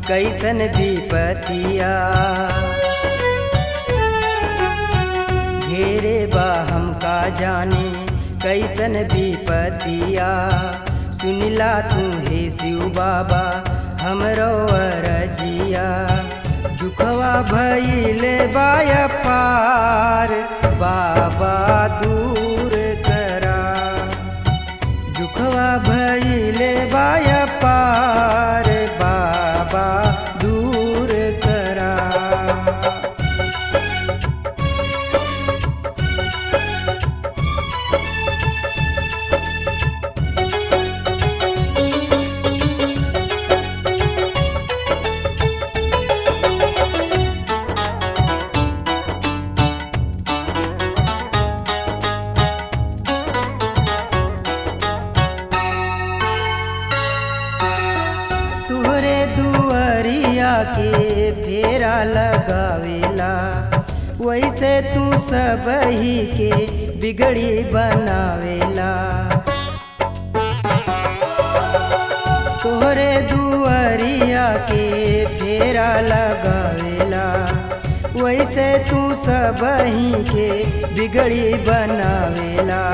कैसन विपतिया घेरे बा हमका जाने कैसन विपतिया। सुनिला तू हे शिव बाबा हमरो अरजिया। दुखवा भइले बाया पार बाबा दूर करा। दुखवा भइले बाया पार बाबा दूर करा। दुआरिया के फेरा लगावेला वैसे तू सब ही के बिगड़ी बनावेला। तोहरे दुआरिया के फेरा लगावेला वैसे तू सब ही के बिगड़ी बनावेला।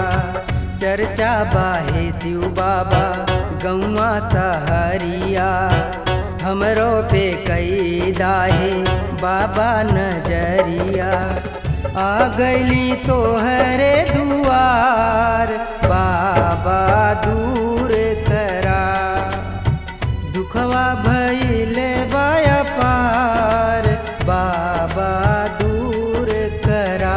चर्चा बाहे शिव बाबा गौवा सहरिया हमरो पे कई दाहे बाबा नजरिया। आ गईली तोहरे दुआर बाबा दूर करा। दुखवा भइले बाया पार बाबा दूर करा।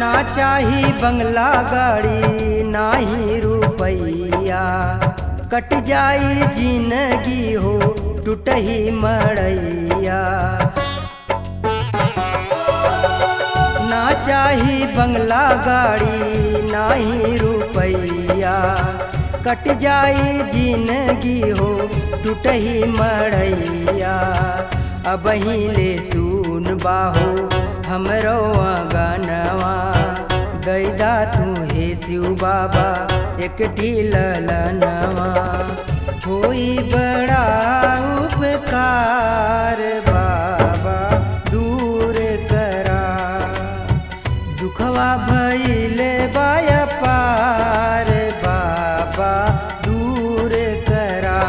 ना चाही बंगला गाड़ी नाही रुपैया। कट जाई जिंदगी हो टूटही मड़ैया। ना चाही बंगला गाड़ी नाही रुपैया। कट जाई जिंदगी हो टूटही मड़ैया। अब ले सुन बाहो हमरो आंगनवा। दैदा तू हे शिव बाबा एक ललनवा। होई बड़ा उपकार बाबा दूर करा। दुखवा भइले बाया पार बाबा दूर करा।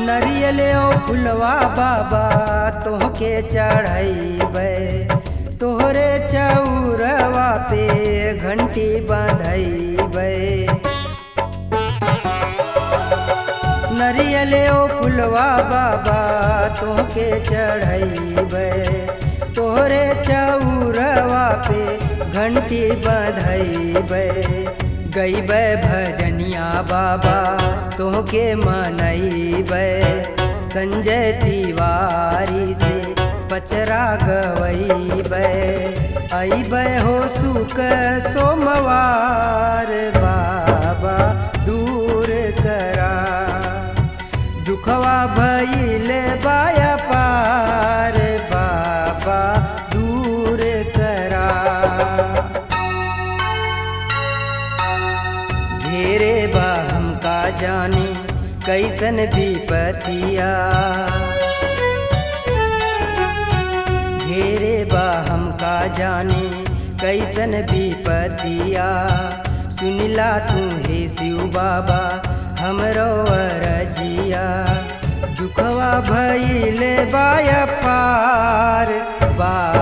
नरियल फुलवा बाबा तोहके चढ़ैबे। तोहरे चौरवा पे घंटी बांधैबे। नरियल फुलवा बाबा तोहके चढ़ैबे। तोहरे चौरवा पे घंटी बांधैबे। गईबे भजनिया बाबा तोहके मनैबे। संजय तिवारी से पचरा गवैबे। अइबे हो सुख सोमवार बाबा दूर करा। दुखवा भइले बाया पार बाबा दूर करा। घेरे बा हमका जाने कैसन विपतिया। घेरे बा हमका जाने कैसन विपतिया। सुनिला तू हे शिव बाबा हमरो अरजिया। दुखवा भइले बाया पार बाबा